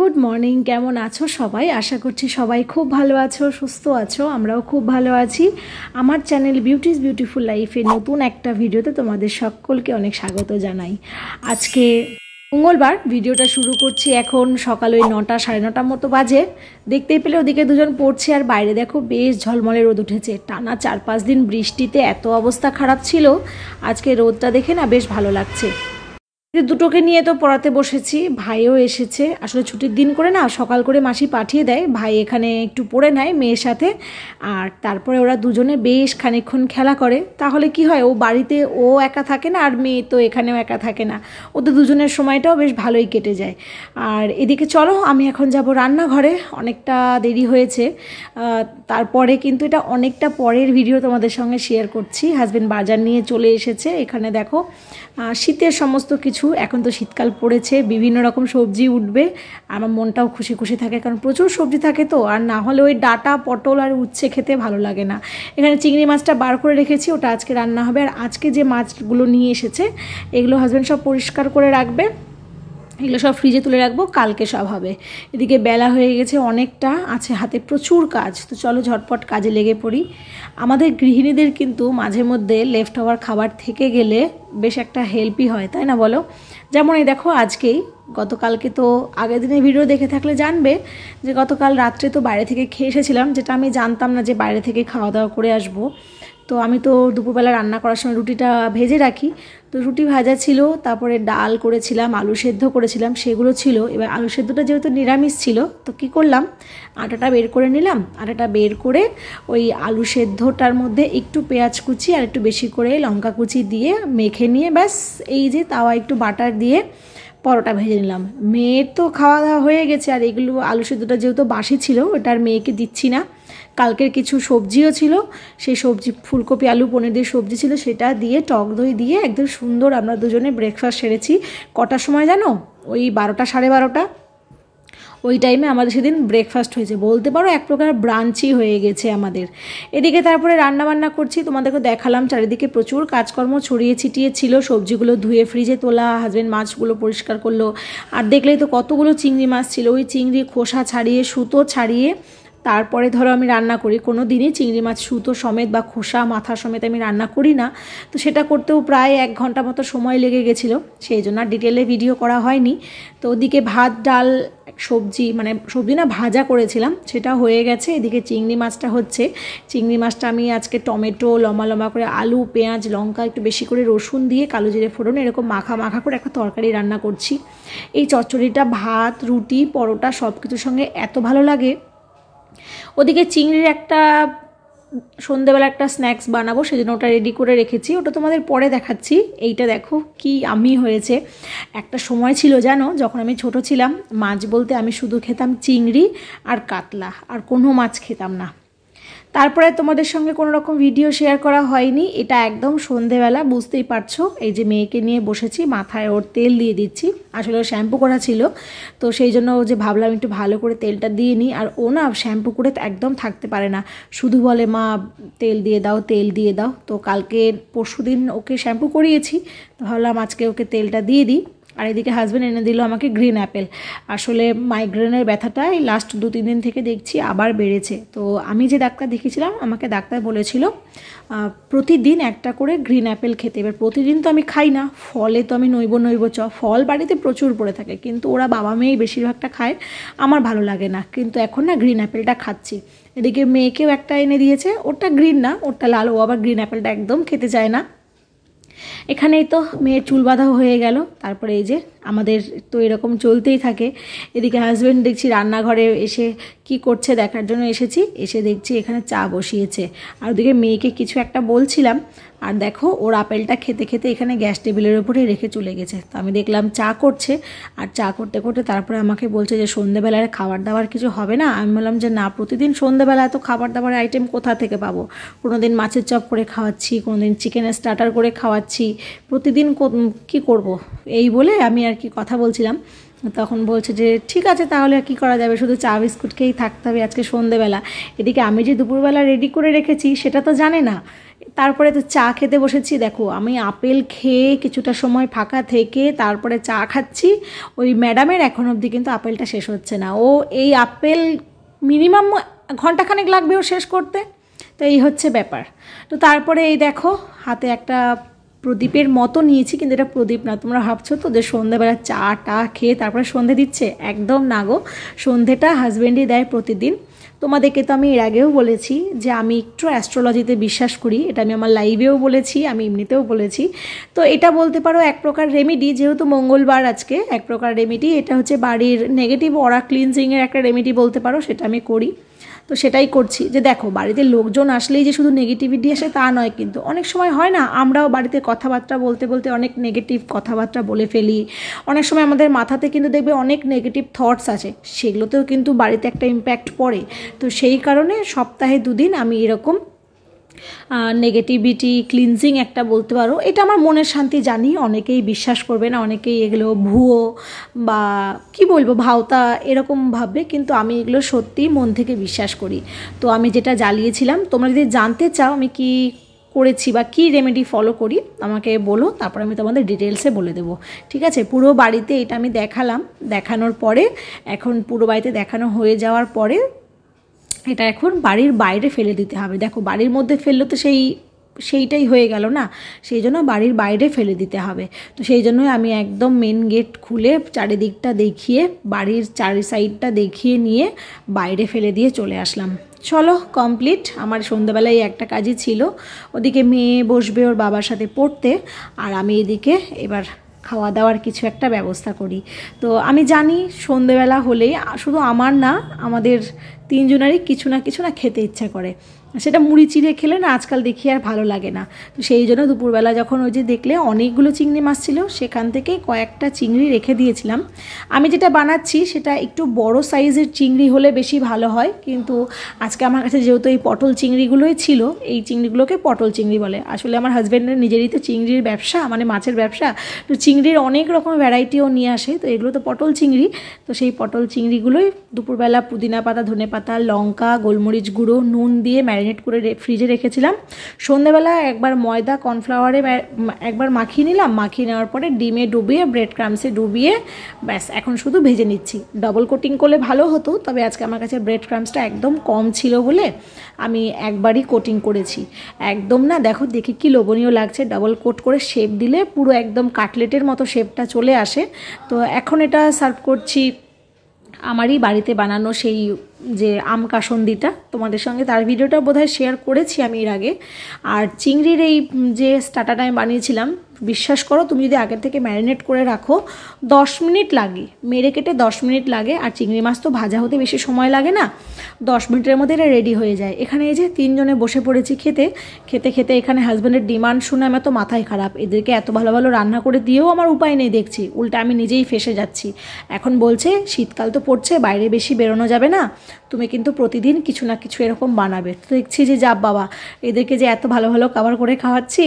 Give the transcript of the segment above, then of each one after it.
Good morning, কেমন আছো সবাই? আশা করছি সবাই খুব ভালো আছো, সুস্থ আছো। আমরাও খুব ভালো আছি। আমার চ্যানেল বিউটিজ বিউটিফুল লাইফে নতুন একটা ভিডিওতে তোমাদের সকলকে অনেক স্বাগত জানাই। আজকে মঙ্গলবার, ভিডিওটা শুরু করছি এখন সকাল ওই 9টা সাড়ে 9টার মতো বাজে। দেখতেই পেলে ওদিকে দুজন পড়ছে আর বাইরে দেখো বেশ ঝলমলে রোদ উঠেছে। টানা 4-5 দিন বৃষ্টিতে এত অবস্থা খারাপ ছিল, আজকে রোদটা দেখে না বেশ ভালো লাগছে। দুটোকে নিয়ে তো পড়াতে বসেছি, ভাইও এসেছে। আসলে ছুটির দিন করে না সকাল করে মাসি পাঠিয়ে দেয়, ভাই এখানে একটু পড়ে নেয় মেয়ের সাথে, আর তারপরে ওরা দুজনে বেশ খানিকক্ষণ খেলা করে। তাহলে কি হয়, ও বাড়িতে ও একা থাকে না, আর মেয়ে তো এখানেও একা থাকে না, ওদের দুজনের সময়টাও বেশ ভালোই কেটে যায়। আর এদিকে চলো আমি এখন যাব রান্নাঘরে, অনেকটা দেরি হয়েছে। তারপরে কিন্তু এটা অনেকটা পরের ভিডিও তোমাদের সঙ্গে শেয়ার করছি। হাজব্যান্ড বাজার নিয়ে চলে এসেছে। এখানে দেখো শীতের সমস্ত কিছু, এখন তো শীতকাল পড়েছে, বিভিন্ন রকম সবজি উঠবে। আমার মনটাও খুশি খুশি থাকে, কারণ প্রচুর সবজি থাকে তো, আর না হলে ওই ডাঁটা পটল আর উচ্ছে খেতে ভালো লাগে না। এখানে চিংড়ি মাছটা বার করে রেখেছি, ওটা আজকে রান্না হবে। আর আজকে যে মাছগুলো নিয়ে এসেছে এগুলো হাজব্যান্ড সব পরিষ্কার করে রাখবে, এগুলো সব ফ্রিজে তুলে রাখবো, কালকে সব হবে। এদিকে বেলা হয়ে গেছে, অনেকটা আছে হাতে, প্রচুর কাজ। তো চলো ঝটপট কাজে লেগে পড়ি। আমাদের গৃহিণীদের কিন্তু মাঝে মধ্যে লেফট ওভার খাবার থেকে গেলে বেশ একটা হেল্পই হয়, তাই না বলো? যেমন এই দেখো আজকেই, গতকালকে তো আগের দিনের ভিডিও দেখে থাকলে জানবে যে গতকাল রাত্রে তো বাইরে থেকে খেয়ে এসেছিলাম, যেটা আমি জানতাম না যে বাইরে থেকে খাওয়া দাওয়া করে আসবো। তো আমি তো দুপুরবেলা রান্না করার সময় রুটিটা ভেজে রাখি, তো রুটি ভাজা ছিল, তারপরে ডাল করেছিলাম, আলু সেদ্ধ করেছিলাম, সেগুলো ছিল। এবার আলু সেদ্ধটা যেহেতু নিরামিষ ছিল, তো কী করলাম, আটাটা বের করে নিলাম। আটাটা বের করে ওই আলু সেদ্ধটার মধ্যে একটু পেঁয়াজ কুচি আর একটু বেশি করে লঙ্কা কুচি দিয়ে মেখে নিয়ে ব্যাস এই যে তাওয়া একটু বাটার দিয়ে পরোটা ভেজে নিলাম। মেয়ের তো খাওয়া দাওয়া হয়ে গেছে, আর এগুলো আলু সেদ্ধটা যেহেতু বাসি ছিল ওটা আর মেয়েকে দিচ্ছি না। কালকের কিছু সবজিও ছিল, সেই সবজি ফুলকপি আলু পনির দিয়ে সবজি ছিল, সেটা দিয়ে টক দই দিয়ে একদম সুন্দর আমরা দুজনে ব্রেকফাস্ট সেরেছি। কটার সময় জানো? ওই 12টা সাড়ে 12টা, ওই টাইমে আমাদের সেদিন ব্রেকফাস্ট হয়েছে, বলতে পারো এক প্রকার ব্রাঞ্চই হয়ে গেছে আমাদের। এদিকে তারপরে রান্নাবান্না করছি, তোমাদেরকে দেখালাম চারিদিকে প্রচুর কাজকর্ম ছড়িয়ে ছিটিয়ে ছিল। সবজিগুলো ধুয়ে ফ্রিজে তোলা, হাজব্যান্ড মাছগুলো পরিষ্কার করলো, আর দেখলেই তো কতগুলো চিংড়ি মাছ ছিল। ওই চিংড়ি খোসা ছাড়িয়ে সুতো ছাড়িয়ে তারপরে ধরো আমি রান্না করি। কোনো দিনই চিংড়ি মাছ সুতো সমেত বা খোসা মাথা সমেত আমি রান্না করি না, তো সেটা করতেও প্রায় 1 ঘন্টা মতো সময় লেগে গেছিলো, সেই জন্য আর ডিটেলে ভিডিও করা হয়নি। তো ওদিকে ভাত ডাল সবজি, মানে সবজি না ভাজা করেছিলাম, সেটা হয়ে গেছে। এদিকে চিংড়ি মাছটা হচ্ছে। চিংড়ি মাছটা আমি আজকে টমেটো লম্বা লম্বা করে, আলু পেঁয়াজ লঙ্কা একটু বেশি করে রসুন দিয়ে কালো জিরে ফোড়ন এরকম মাখা মাখা করে একটা তরকারি রান্না করছি। এই চচ্চড়িটা ভাত রুটি পরোটা সব কিছুর সঙ্গে এত ভালো লাগে। ওদিকে চিংড়ির একটা সন্ধ্যেবেলা একটা স্ন্যাক্স বানাবো, সেজন্য ওটা রেডি করে রেখেছি, ওটা তোমাদের পরে দেখাচ্ছি। এইটা দেখো কি আমি হয়েছে। একটা সময় ছিল জানো, যখন আমি ছোট ছিলাম, মাছ বলতে আমি শুধু খেতাম চিংড়ি আর কাতলা, আর কোনো মাছ খেতাম না। তারপরে তোমাদের সঙ্গে কোনো রকম ভিডিও শেয়ার করা হয়নি। এটা একদম সন্ধেবেলা, বুঝতেই পারছো। এই যে মেয়েকে নিয়ে বসেছি, মাথায় ওর তেল দিয়ে দিচ্ছি। আসলে ও শ্যাম্পু করা ছিল, তো সেই জন্য ও যে ভাবলাম একটু ভালো করে তেলটা দিয়ে নিই। আর ও না শ্যাম্পু করে একদম থাকতে পারে না, শুধু বলে মা তেল দিয়ে দাও তেল দিয়ে দাও। তো কালকে পরশুদিন ওকে শ্যাম্পু করিয়েছি, তো ভাবলাম আজকে ওকে তেলটা দিয়ে দিই। আর এদিকে হাজব্যান্ড এনে দিল আমাকে গ্রিন অ্যাপেল। আসলে মাইগ্রেনের ব্যথাটা এই লাস্ট 2-3 দিন থেকে দেখছি আবার বেড়েছে। তো আমি যে ডাক্তার দেখিয়েছিলাম, আমাকে ডাক্তার বলেছিল প্রতিদিন একটা করে গ্রিন অ্যাপেল খেতে। এবার প্রতিদিন তো আমি খাই না, ফলে তো আমি নইব ফল বাড়িতে প্রচুর পড়ে থাকে, কিন্তু ওরা বাবা মেয়েই বেশিরভাগটা খায়, আমার ভালো লাগে না। কিন্তু এখন না গ্রিন অ্যাপেলটা খাচ্ছি। এদিকে মেয়েকেও একটা এনে দিয়েছে, ওটা গ্রিন না, ওটা লাল। ও আবার গ্রিন অ্যাপেলটা একদম খেতে চায় না। এখানেই তো মেয়ের চুল বাঁধাও হয়ে গেল। তারপরে এই যে আমাদের তো এরকম চলতেই থাকে। এদিকে হাজব্যান্ড দেখছি রান্নাঘরে এসে কি করছে দেখার জন্য এসেছি, এসে দেখছি এখানে চা বসিয়েছে। আর ওদিকে মেয়েকে কিছু একটা বলছিলাম, আর দেখো ওর আপেলটা খেতে খেতে এখানে গ্যাস টেবিলের উপরে রেখে চলে গেছে। তো আমি দেখলাম চা করছে, আর চা করতে করতে তারপরে আমাকে বলছে যে সন্ধ্যেবেলার খাবার দাবার কিছু হবে না। আমি বললাম যে না, প্রতিদিন সন্ধ্যেবেলা এত খাবার দাবার আইটেম কোথা থেকে পাবো? কোনো দিন মাছের চপ করে খাওয়াচ্ছি, কোনো দিন চিকেনের স্টার্টার করে খাওয়াচ্ছি, প্রতিদিন কি করব? এই বলে আমি আর কি কথা বলছিলাম। তখন বলছে যে ঠিক আছে তাহলে আর কী করা যাবে, শুধু চা বিস্কুট খেয়েই থাকতে হবে আজকে সন্ধ্যেবেলা। এদিকে আমি যে দুপুরবেলা রেডি করে রেখেছি সেটা তো জানে না, তারপরে তো চা খেতে বসেছি। দেখো আমি আপেল খেয়ে কিছুটা সময় ফাঁকা থেকে তারপরে চা খাচ্ছি। ওই ম্যাডামের এখন অবধি কিন্তু আপেলটা শেষ হচ্ছে না। ও এই আপেল মিনিমাম ঘন্টাখানেক লাগবে ও শেষ করতে। তো এই হচ্ছে ব্যাপার। তো তারপরে এই দেখো হাতে একটা প্রদীপের মতো নিয়েছি, কিন্তু এটা প্রদীপ না। তোমরা ভাবছো তো যে সন্ধ্যেবেলা চা টা খেয়ে তারপরে সন্ধে দিচ্ছে, একদম না গো। সন্ধেটা হাজব্যান্ডই দেয় প্রতিদিন। তোমাদেরকে তো আমি এর আগেও বলেছি যে আমি একটু অ্যাস্ট্রোলজিতে বিশ্বাস করি, এটা আমি আমার লাইভেও বলেছি, আমি এমনিতেও বলেছি। তো এটা বলতে পারো এক প্রকার রেমেডি, যেহেতু মঙ্গলবার আজকে, এক প্রকার রেমেডি। এটা হচ্ছে বাড়ির নেগেটিভ অরা ক্লিনজিংয়ের একটা রেমেডি বলতে পারো, সেটা আমি করি। তো সেটাই করছি। যে দেখো বাড়িতে লোকজন আসলেই যে শুধু নেগেটিভিটি আসে তা নয়, কিন্তু অনেক সময় হয় না আমরাও বাড়িতে কথাবার্তা বলতে বলতে অনেক নেগেটিভ কথাবার্তা বলে ফেলি। অনেক সময় আমাদের মাথাতে কিন্তু দেখবে অনেক নেগেটিভ থটস আছে, সেগুলোতেও কিন্তু বাড়িতে একটা ইম্প্যাক্ট পড়ে। তো সেই কারণে সপ্তাহে 2 দিন আমি এরকম নেগেটিভিটি ক্লিনজিং একটা বলতে পারো, এটা আমার মনের শান্তি। জানি অনেকেই বিশ্বাস করবে না, অনেকেই এগুলো ভুয়ো বা কি বলবো ভাওতা এরকম ভাববে, কিন্তু আমি এগুলো সত্যিই মন থেকে বিশ্বাস করি। তো আমি যেটা জ্বালিয়েছিলাম, তোমরা যদি জানতে চাও আমি কি করেছি বা কী রেমেডি ফলো করি আমাকে বলো, তারপর আমি তোমাদের ডিটেলসে বলে দেবো, ঠিক আছে? পুরো বাড়িতে এটা আমি দেখালাম। দেখানোর পরে এখন পুরো বাড়িতে দেখানো হয়ে যাওয়ার পরে এটা এখন বাড়ির বাইরে ফেলে দিতে হবে। দেখো বাড়ির মধ্যে ফেললে তো সেইটাই হয়ে গেল না, সেই জন্য বাড়ির বাইরে ফেলে দিতে হবে। তো সেই জন্যই আমি একদম মেন গেট খুলে চারিদিকটা দেখিয়ে, বাড়ির চারি সাইডটা দেখিয়ে নিয়ে বাইরে ফেলে দিয়ে চলে আসলাম। চলো কমপ্লিট। আমার সন্ধ্যাবেলায় একটা কাজই ছিল। ওদিকে মেয়ে বসবে ওর বাবার সাথে পড়তে, আর আমি এদিকে এবার খাওয়া দাওয়ার কিছু একটা ব্যবস্থা করি। তো আমি জানি সন্ধেবেলা হলেই শুধু আমার না, আমাদের 3 জনেরই কিছু না খেতে ইচ্ছা করে। সেটা মুড়ি চিড়ে খেলে না আজকাল দেখি আর ভালো লাগে না। তো সেই জন্য দুপুরবেলা যখন ওই যে দেখলে অনেকগুলো চিংড়ি মাছ ছিল, সেখান থেকে কয়েকটা চিংড়ি রেখে দিয়েছিলাম। আমি যেটা বানাচ্ছি সেটা একটু বড় সাইজের চিংড়ি হলে বেশি ভালো হয়, কিন্তু আজকে আমার কাছে যেহেতু এই পটল চিংড়িগুলোই ছিল, এই চিংড়িগুলোকে পটল চিংড়ি বলে। আসলে আমার হাজব্যান্ডের নিজেরই তো চিংড়ির ব্যবসা, মানে মাছের ব্যবসা। তো চিংড়ির অনেক রকম ভ্যারাইটিও নিয়ে আসে, তো এগুলো তো পটল চিংড়ি। তো সেই পটল চিংড়িগুলোই দুপুরবেলা পুদিনা পাতা, ধনে পাতা, লঙ্কা, গোলমরিচ গুঁড়ো, নুন দিয়ে ম্যারিনেট করে ফ্রিজে রেখেছিলাম। সন্ধ্যেবেলা একবার ময়দা কর্নফ্লাওয়ারে একবার মাখিয়ে নিলাম, মাখিয়ে নেওয়ার পরে ডিমে ডুবিয়ে ব্রেড ক্রামসে ডুবিয়ে ব্যাস এখন শুধু ভেজে নিচ্ছি। ডবল কোটিং করলে ভালো হতো, তবে আজকে আমার কাছে ব্রেড ক্রামসটা একদম কম ছিল বলে আমি একবারই কোটিং করেছি। একদম না দেখো দেখি কি লোভনীয় লাগছে, ডাবল কোট করে শেপ দিলে পুরো একদম কাটলেটের মতো শেপটা চলে আসে। তো এখন এটা সার্ভ করছি আমারই বাড়িতে বানানো সেই যে আম কাসন্দিটা, তোমাদের সঙ্গে তার ভিডিওটা বোধহয় শেয়ার করেছি আমি এর আগে। আর চিংড়ির এই যে স্টার্টারটা আমি বানিয়েছিলাম, বিশ্বাস করো তুমি যদি আগের থেকে ম্যারিনেট করে রাখো 10 মিনিট লাগে, মেরে কেটে 10 মিনিট লাগে। আর চিংড়ি মাছ তো ভাজা হতে বেশি সময় লাগে না, 10 মিনিটের মধ্যে এটা রেডি হয়ে যায়। এখানে এই যে 3 জনে বসে পড়েছি খেতে খেতে খেতে। এখানে হাজব্যান্ডের ডিমান্ড শুনে আমার তো মাথায় খারাপ, এদেরকে এত ভালো ভালো রান্না করে দিয়েও আমার উপায় নেই দেখছি, উল্টা আমি নিজেই ফেসে যাচ্ছি। এখন বলছে শীতকাল তো পড়ছে, বাইরে বেশি বেরোনো যাবে না, তুমি কিন্তু প্রতিদিন কিছু না কিছু এরকম বানাবে। তো দেখছি যে যা বাবা, এদেরকে যে এত ভালো ভালো খাবার করে খাওয়াচ্ছি,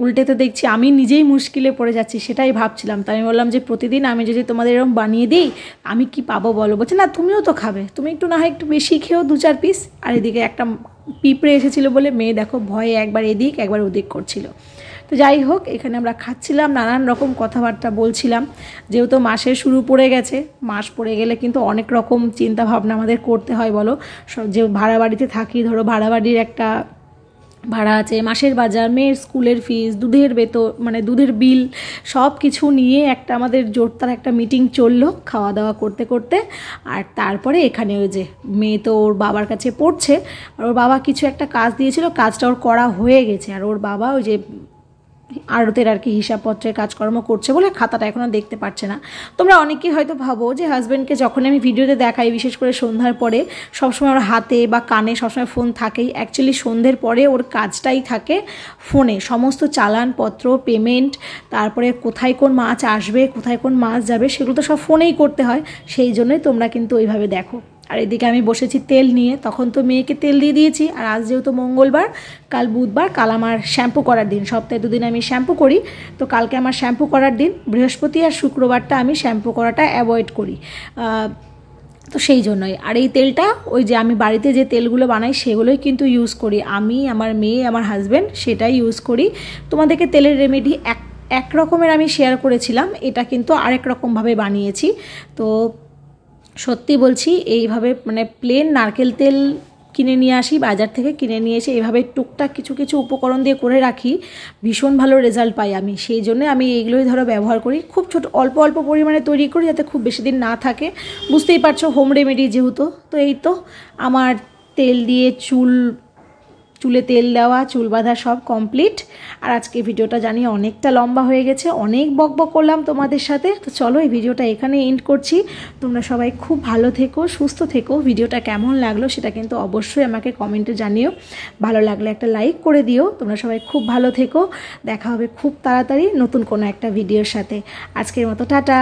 উল্টে তো দেখছি আমি নিজেই মুশকিলে পড়ে যাচ্ছি। সেটাই ভাবছিলাম। তাই আমি বললাম যে প্রতিদিন আমি যদি তোমাদের এরকম বানিয়ে দিই আমি কি পাবো বলো? বলছে না তুমিও তো খাবে, তুমি একটু না হয় একটু বেশি খেও 2-4 পিস। আর এদিকে একটা পিঁপড়ে এসেছিলো বলে মেয়ে দেখো ভয়ে একবার এদিক একবার ওদিক করছিল। তো যাই হোক, এখানে আমরা খাচ্ছিলাম, নানান রকম কথাবার্তা বলছিলাম। যেহেতু মাসের শুরু পড়ে গেছে, মাস পড়ে গেলে কিন্তু অনেক রকম চিন্তা ভাবনা আমাদের করতে হয় বলো। যে ভাড়া বাড়িতে থাকি, ধরো ভাড়া বাড়ির একটা ভাড়া আছে, মাসের বাজার, মেয়ের স্কুলের ফিস, দুধের মানে দুধের বিল, সব কিছু নিয়ে একটা আমাদের জোরদার একটা মিটিং চললো খাওয়া দাওয়া করতে করতে। আর তারপরে এখানে ওই যে মেয়ে তো ওর বাবার কাছে পড়ছে, আর ওর বাবা কিছু একটা কাজ দিয়েছিল, কাজটা ওর করা হয়ে গেছে। আর ওর বাবা ওই যে আড়তের আর কি হিসাবপত্রের কাজকর্ম করছে বলে খাতাটা এখনও দেখতে পাচ্ছে না। তোমরা অনেকেই হয়তো ভাবো যে হাজব্যান্ডকে যখন আমি ভিডিওতে দেখাই, বিশেষ করে সন্ধ্যার পরে, সবসময় ওর হাতে বা কানে সবসময় ফোন থাকেই। অ্যাকচুয়ালি সন্ধ্যের পরে ওর কাজটাই থাকে ফোনে, সমস্ত চালানপত্র, পেমেন্ট, তারপরে কোথায় কোন মাছ আসবে, কোথায় কোন মাছ যাবে, সেগুলো তো সব ফোনেই করতে হয়। সেই জন্যই তোমরা কিন্তু ওইভাবে দেখো। আর এদিকে আমি বসেছি তেল নিয়ে, তখন তো মেয়েকে তেল দিয়ে দিয়েছি। আর আজ যেহেতু মঙ্গলবার, কাল বুধবার, কাল আমার শ্যাম্পু করার দিন। সপ্তাহে 2 দিন আমি শ্যাম্পু করি, তো কালকে আমার শ্যাম্পু করার দিন। বৃহস্পতি আর শুক্রবারটা আমি শ্যাম্পু করাটা অ্যাভয়েড করি। তো তো সেই জন্যই। আর এই তেলটা ওই যে আমি বাড়িতে যে তেলগুলো বানাই সেগুলোই কিন্তু ইউজ করি, আমি, আমার মেয়ে, আমার হাজব্যান্ড সেটাই ইউজ করি। তোমাদেরকে তেলের রেমেডি এক রকমের আমি শেয়ার করেছিলাম, এটা কিন্তু আরেক রকমভাবে বানিয়েছি। তো সত্যি বলছি, এইভাবে মানে প্লেন নারকেল তেল কিনে নিয়ে আসি, বাজার থেকে কিনে নিয়ে এসে এভাবে টুকটাক কিছু কিছু উপকরণ দিয়ে করে রাখি, ভীষণ ভালো রেজাল্ট পাই আমি। সেই জন্য আমি এইগুলোই ধরো ব্যবহার করি, খুব ছোট অল্প অল্প পরিমাণে তৈরি করি যাতে খুব বেশি দিন না থাকে। বুঝতেই পারছো হোম রেমেডি যেহেতু। তো এই তো আমার তেল দিয়ে চুলে তেল দেওয়া, চুল বাঁধা সব কমপ্লিট। আর আজকে ভিডিওটা জানি অনেকটা লম্বা হয়ে গেছে, অনেক বকবক করলাম তোমাদের সাথে। তো চলো এই ভিডিওটা এখানে এন্ড করছি। তোমরা সবাই খুব ভালো থেকো, সুস্থ থেকো। ভিডিওটা কেমন লাগলো সেটা কিন্তু অবশ্যই আমাকে কমেন্টে জানিও। ভালো লাগলে একটা লাইক করে দিও। তোমরা সবাই খুব ভালো থেকো। দেখা হবে খুব তাড়াতাড়ি নতুন কোনো একটা ভিডিওর সাথে। আজকের মতো টাটা।